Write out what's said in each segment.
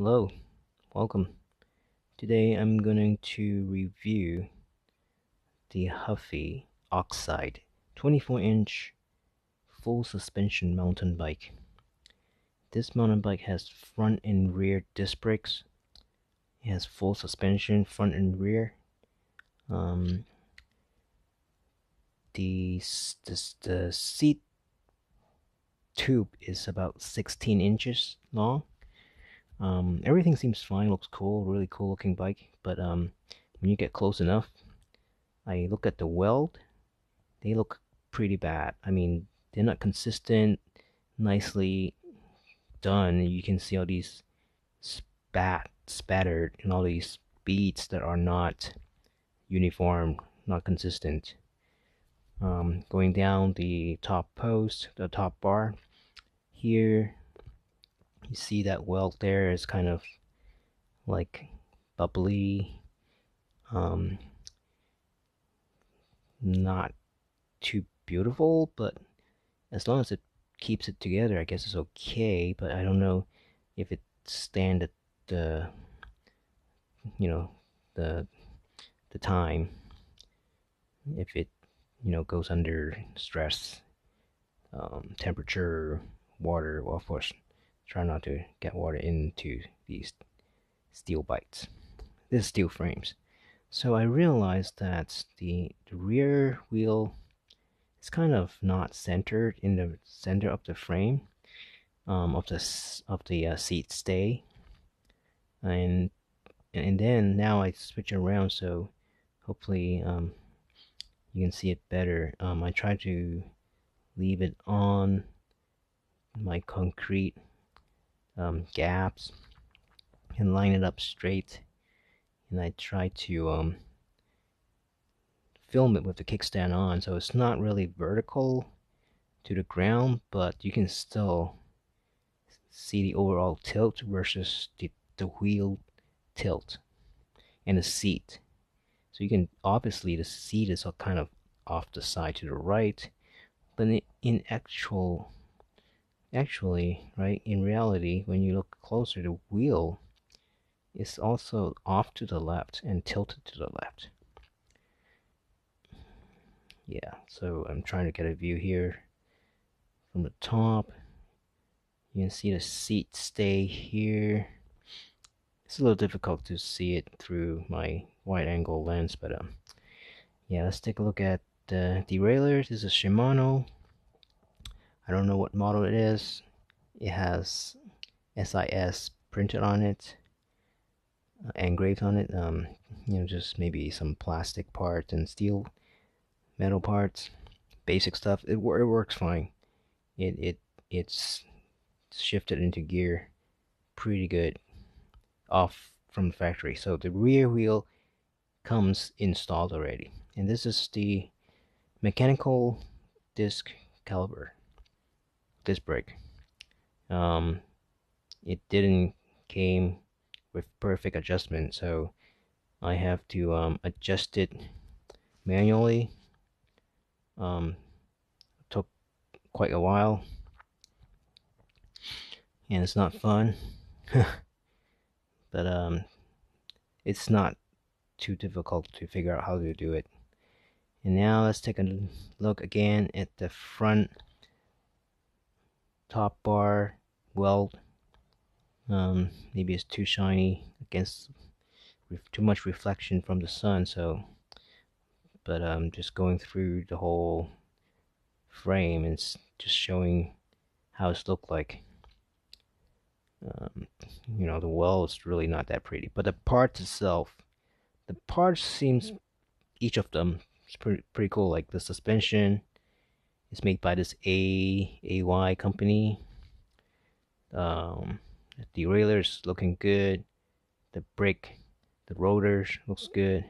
Hello, welcome. Today I'm going to review the Huffy Oxide 24-inch full suspension mountain bike. This mountain bike has front and rear disc brakes. It has full suspension front and rear. Um, the seat tube is about 16 inches long. Everything seems fine, looks cool, really cool looking bike. But when you get close enough, I look at the weld. They look pretty bad. I mean, they're not consistent, nicely done. You can see all these spattered and all these beads that are not uniform, not consistent. Going down the top post, the top bar, here you see that weld there is kind of like bubbly, um, not too beautiful, but as long as it keeps it together, I guess it's okay. But I don't know if it stand at the you know the the time, if it goes under stress, temperature, water. Well, of course, try not to get water into these steel bites. This is steel frames. So I realized that the rear wheel is kind of not centered in the center of the frame, of the seat stay, and then now I switch around, so hopefully you can see it better. I try to leave it on my concrete gaps and line it up straight, and I try to film it with the kickstand on, so it's not really vertical to the ground, but you can still see the overall tilt versus the wheel tilt and the seat. So you can, obviously the seat is kind of off the side to the right, but in actually, right, in reality, when you look closer, the wheel is also off to the left and tilted to the left. Yeah, so I'm trying to get a view here from the top. You can see the seat stay here. It's a little difficult to see it through my wide angle lens, but yeah, let's take a look at the derailleur. This is Shimano. I don't know what model it is. It has SIS printed on it, engraved on it. Just maybe some plastic parts and steel, metal parts, basic stuff. It works fine. It's shifted into gear pretty good off from the factory. So the rear wheel comes installed already, and this is the mechanical disc caliper, disc brake. It didn't came with perfect adjustment, so I have to adjust it manually. Took quite a while, and it's not fun, but it's not too difficult to figure out how to do it. And now let's take a look again at the front top bar weld. Maybe it's too shiny against too much reflection from the sun, so but just going through the whole frame and just showing how it's looked like. The weld is really not that pretty, but the parts itself, the parts seems, each of them is pretty cool. Like the suspension is made by this AY company. The derailleur is looking good. The brake, the rotors looks good.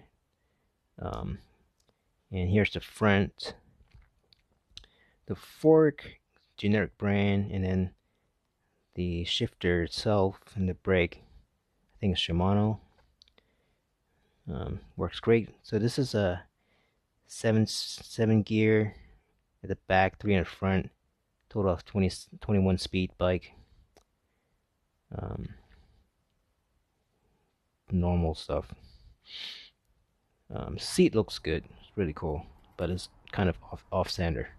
And here's the front. The fork, generic brand, and then the shifter itself and the brake, I think it's Shimano. Works great. So this is a seven gear at the back, 3 in the front, total of 21 speed bike. normal stuff. Seat looks good. It's really cool, but it's kind of off center.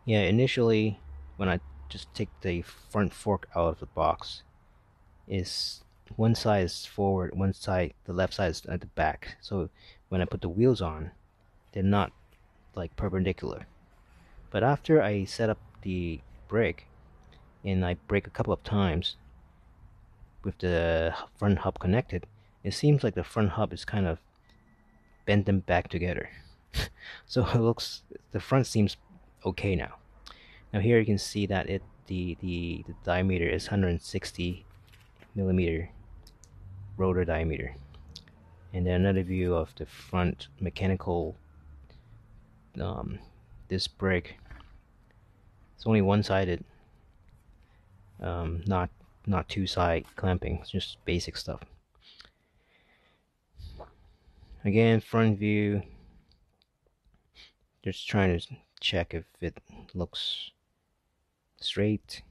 Yeah, initially when I just take the front fork out of the box, is one side is forward, one side, the left side is at the back. So when I put the wheels on, they're not like perpendicular. But after I set up the brake and I brake a couple of times with the front hub connected, it seems like the front hub is kind of bent them back together. So it looks, the front seems okay now. Now here you can see that the diameter is 160 millimeter rotor diameter. And then another view of the front mechanical disc brake. It's only one-sided, not two-side clamping. It's just basic stuff. Again, front view. Just trying to check if it looks straight.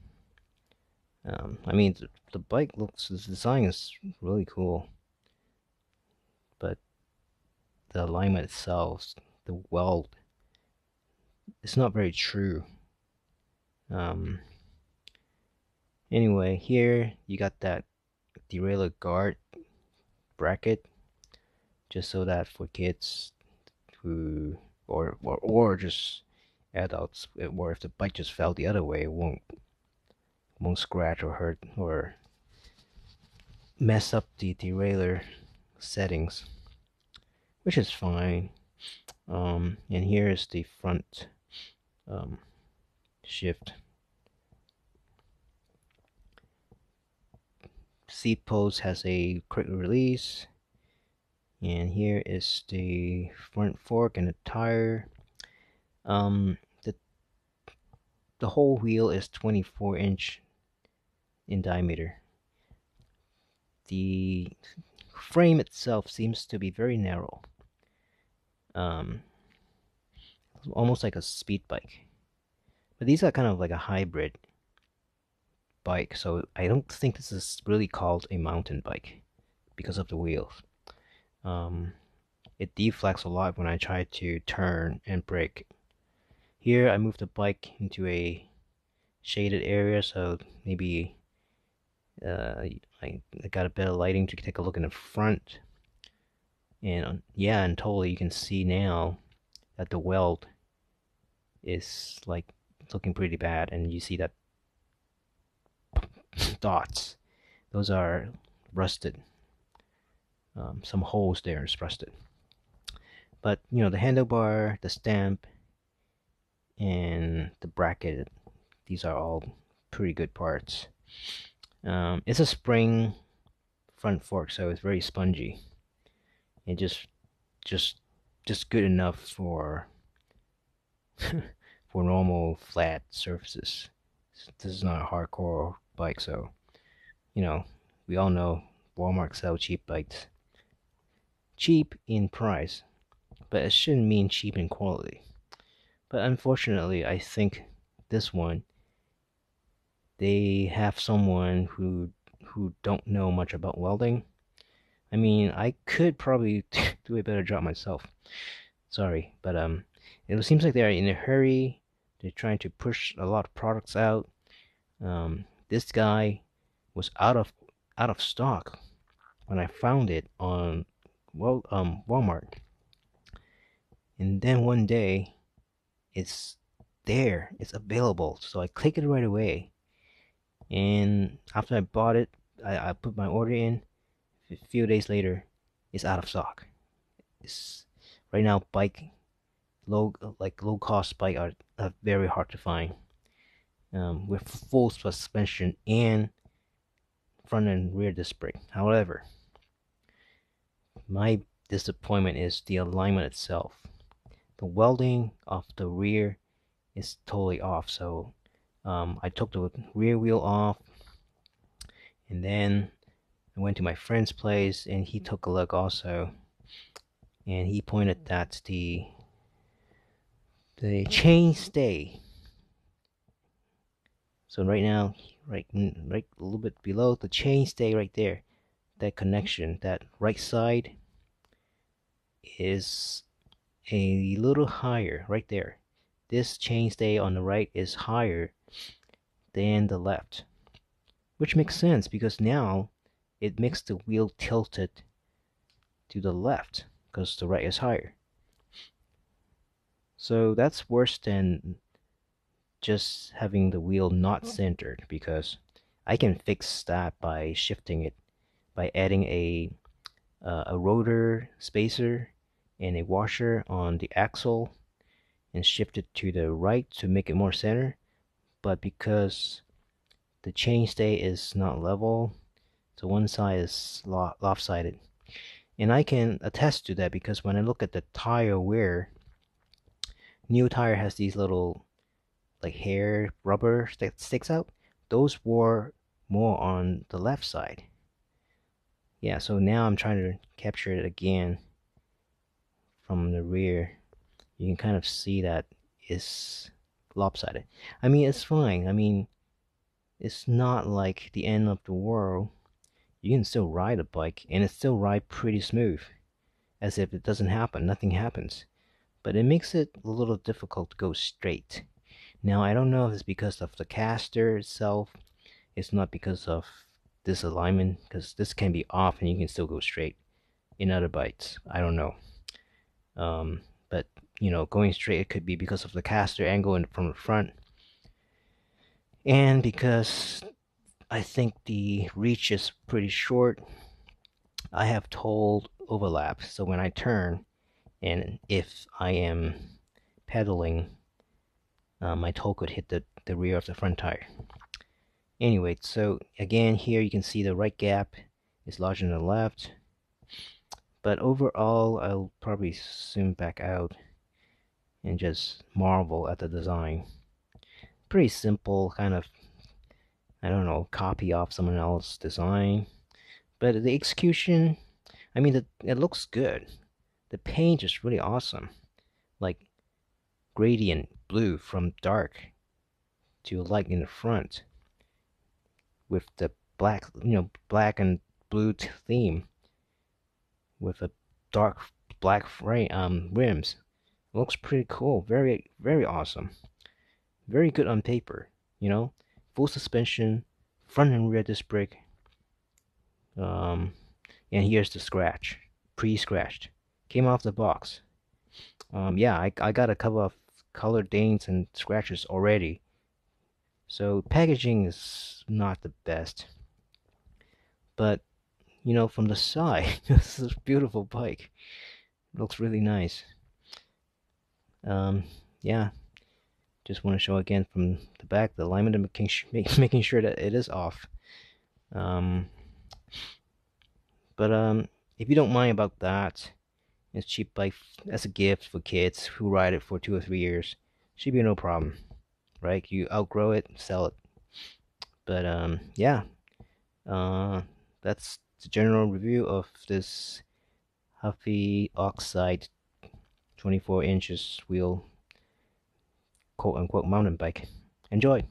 I mean, the bike looks, the design is really cool, but the alignment itself, the weld, it's not very true. Anyway, here you got that derailleur guard bracket, just so that for kids who or just adults, or if the bike just fell the other way, it won't scratch or hurt or mess up the derailleur settings, which is fine. And here is the front shift. Seat post has a quick release, and here is the front fork and the tire. The whole wheel is 24-inch in diameter. The frame itself seems to be very narrow, almost like a speed bike. But these are kind of like a hybrid bike, so I don't think this is really called a mountain bike because of the wheels. It deflects a lot when I try to turn and brake. Here I moved the bike into a shaded area, so maybe I got a bit of lighting to take a look in the front. And yeah, and totally you can see now that the weld is like looking pretty bad, and you see that dots, those are rusted. Some holes there is rusted, but you know, the handlebar, the stamp, and the bracket, these are all pretty good parts. It's a spring front fork, so it's very spongy and just good enough for for normal flat surfaces. This is not a hardcore bike, so you know, we all know Walmart sell cheap bikes. Cheap in price, but it shouldn't mean cheap in quality. But unfortunately, I think this one, they have someone who don't know much about welding. I mean, I could probably do a better job myself. Sorry, but it seems like they're in a hurry. They're trying to push a lot of products out. This guy was out of stock when I found it on Walmart, and then one day it's there, it's available. So I click it right away, and after I bought it, I put my order in. A few days later, it's out of stock. It's right now low cost bike are very hard to find, with full suspension and front and rear disc brake. However, my disappointment is the alignment itself. The welding of the rear is totally off. So I took the rear wheel off, and then I went to my friend's place, and he took a look also, and he pointed that the chainstay So right now, right a little bit below the chainstay right there, that connection, that right side is a little higher right there. This chainstay on the right is higher than the left, which makes sense because now it makes the wheel tilted to the left because the right is higher. So that's worse than just having the wheel not centered, because I can fix that by shifting it, by adding a rotor spacer and a washer on the axle and shift it to the right to make it more center. But because the chainstay is not level, so one side is lopsided. And I can attest to that because when I look at the tire wear, new tire has these little like hair rubber that sticks out. Those wore more on the left side. Yeah, so now I'm trying to capture it again from the rear. You can kind of see that it's lopsided. I mean, it's fine. I mean, it's not like the end of the world. You can still ride a bike and it still ride pretty smooth, as if it doesn't happen, nothing happens. But it makes it a little difficult to go straight. Now, I don't know if it's because of the caster itself. It's not because of this alignment, because this can be off and you can still go straight in other bikes. I don't know. But going straight, it could be because of the caster angle from the front, and because I think the reach is pretty short. I have told overlap, so when I turn, and if I am pedaling, my toe could hit the rear of the front tire. Anyway, so again, here you can see the right gap is larger than the left. But overall, I'll probably zoom back out and just marvel at the design. Pretty simple, kind of, I don't know, copy off someone else's design. But the execution, I mean, it looks good. The paint is really awesome. Like gradient blue from dark to light in the front with the black, black and blue theme with a dark black rims. Looks pretty cool. Very, very awesome. Very good on paper. Full suspension, front and rear disc brake. Um, and here's the scratch, pre-scratched. Came off the box. Yeah, I got a couple of color stains and scratches already. So packaging is not the best. But, from the side, this is a beautiful bike. It looks really nice. Yeah, just want to show again from the back the alignment and making sure that it is off. But if you don't mind about that, it's cheap bike as a gift for kids who ride it for 2 or 3 years. Should be no problem, right? You outgrow it, sell it. But yeah, that's the general review of this Huffy Oxide 24 inches wheel, quote unquote, mountain bike. Enjoy.